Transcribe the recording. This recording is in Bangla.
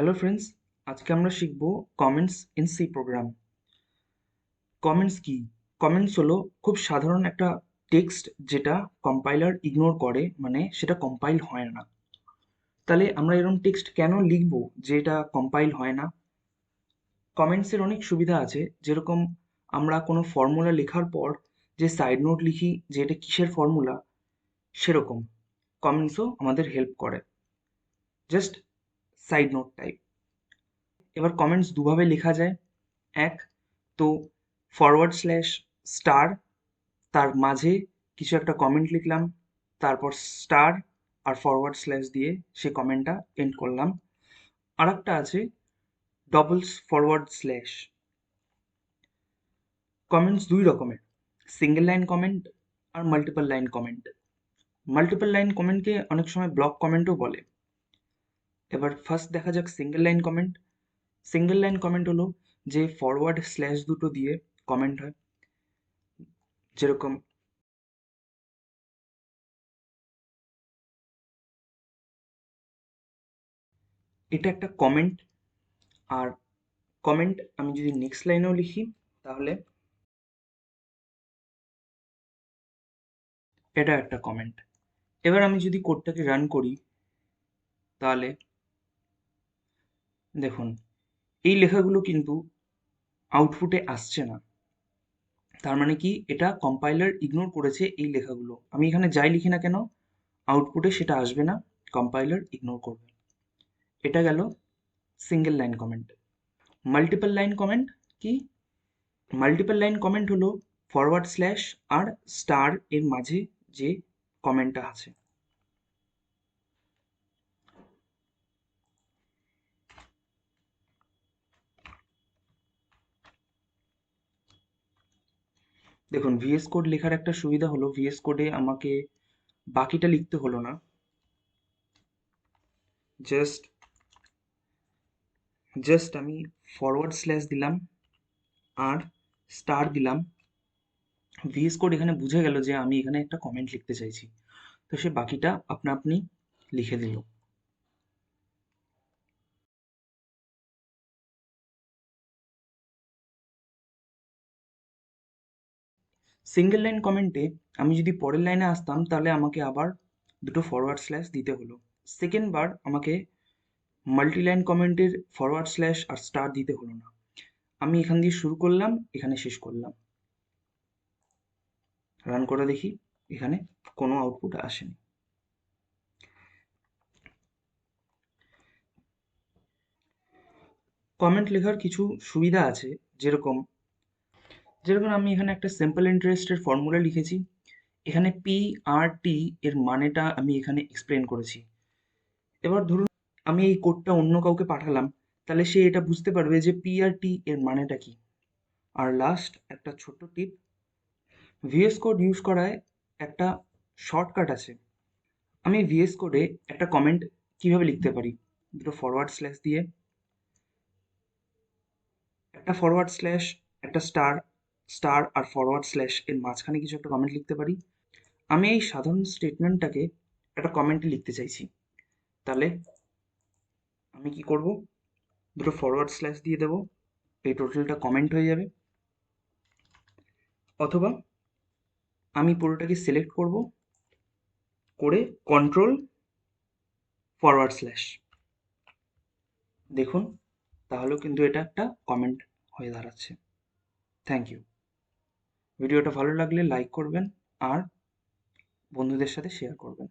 হ্যালো ফ্রেন্ডস, আজকে আমরা শিখব comments in C program. Comments কি? কমেন্টস হলো খুব সাধারণ একটা টেক্সট যেটা কম্পাইলার ইগনোর করে, মানে সেটা কম্পাইল হয় না। তাহলে আমরা এরকম টেক্সট কেন লিখব যেটা কম্পাইল হয় না? কমেন্টসের অনেক সুবিধা আছে, যেরকম আমরা কোনো ফর্মুলা লেখার পর যে সাইড নোট লিখি যে এটা কিসের ফর্মুলা, সেরকম কমেন্টসও আমাদের হেল্প করে, জাস্ট সাইড নোট টাইপ। এবার কমেন্টস দুভাবে লেখা যায়। এক, তো ফরওয়ার্ড স্ল্যাশ স্টার, তার মাঝে কিছু একটা কমেন্ট লিখলাম, তারপর স্টার আর ফরওয়ার্ড স্ল্যাশ দিয়ে সে কমেন্টটা এন্ড করলাম। আর একটা আছে ডবল ফরওয়ার্ড স্ল্যাশ। কমেন্টস দুই রকমের, সিঙ্গেল লাইন কমেন্ট আর multiple line comment. Multiple line কমেন্টকে অনেক সময় ব্লক কমেন্টও বলে। এবার ফার্স্ট দেখা যাক single line comment. Single line comment হলো যে ফরওয়ার্ড স্ল্যাশ দুটো দিয়ে কমেন্ট হয়, যেরকম এটা একটা কমেন্ট। আর কমেন্ট আমি যদি নেক্সট লাইনেও লিখি তাহলে এটা একটা কমেন্ট। এবার আমি যদি কোডটাকে রান করি তাহলে দেখুন এই লেখাগুলো কিন্তু আউটপুটে আসছে না। তার মানে কি, এটা কম্পাইলার ইগনোর করেছে এই লেখাগুলো। আমি এখানে যাই লিখি না কেন আউটপুটে সেটা আসবে না, কম্পাইলার ইগনোর করবে। এটা গেল single line comment. Multiple line comment কি? মাল্টিপল লাইন কমেন্ট হলো ফরওয়ার্ড স্ল্যাশ আর স্টার এর মাঝে যে কমেন্টটা আছে। দেখুন ভিএস কোড লেখার একটা সুবিধা হলো, ভিএস কোডে আমাকে বাকিটা লিখতে হলো না, জাস্ট জাস্ট আমি ফরওয়ার্ড স্ল্যাশ দিলাম আর স্টার দিলাম। ভিএস কোড এখানে বুঝে গেল যে আমি এখানে একটা কমেন্ট লিখতে চাইছি, তো সে বাকিটা আপনা আপনি লিখে দিল। সিঙ্গেল লাইন কমেন্টে আমি যদি পরের লাইনে আসতাম তাহলে আমাকে আবার দুটো ফরওয়ার্ড স্ল্যাশ দিতে হলো। সেকেন্ড বার আমাকে মাল্টি লাইন কমেন্টের ফরওয়ার্ড স্ল্যাশ আর স্টার দিতে হলো না। আমি এখান দিয়ে শুরু করলাম, এখানে শেষ করলাম। রান করে দেখি, এখানে কোনো আউটপুট আসেনি। কমেন্ট লেখার কিছু সুবিধা আছে, যেরকম যেরকম আমি এখানে একটা সিম্পল ইন্টারেস্টের ফর্মুলা লিখেছি। এখানে পি আর টি এর মানেটা আমি এখানে এক্সপ্লেন করেছি। এবার ধরুন আমি এই কোডটা অন্য কাউকে পাঠালাম, তাহলে সে এটা বুঝতে পারবে যে পি আর টি এর মানেটা কি। আর লাস্ট একটা ছোট্ট টিপ, ভিএস কোড ইউজ করায় একটা শর্টকাট আছে। আমি ভিএস কোডে একটা কমেন্ট কিভাবে লিখতে পারি, দুটো ফরওয়ার্ড স্ল্যাশ দিয়ে একটা ফরওয়ার্ড স্ল্যাশ, একটা স্টার, স্টার আর ফরওয়ার্ড স্ল্যাশ এর মাঝখানে কিছু একটা কমেন্ট লিখতে পারি। আমি এই সাধারণ স্টেটমেন্টটাকে একটা কমেন্টে লিখতে চাইছি, তাহলে আমি কি করব, দুটো ফরওয়ার্ড স্ল্যাশ দিয়ে দেবো, এই টোটালটা কমেন্ট হয়ে যাবে। অথবা আমি পুরোটাকে সিলেক্ট করব, করে কন্ট্রোল ফরওয়ার্ড স্ল্যাশ, দেখুন তাহলেও কিন্তু এটা একটা কমেন্ট হয়ে দাঁড়াচ্ছে। Thank you. ভিডিওটা ভালো লাগলে লাইক করবেন আর বন্ধুদের সাথে শেয়ার করবেন।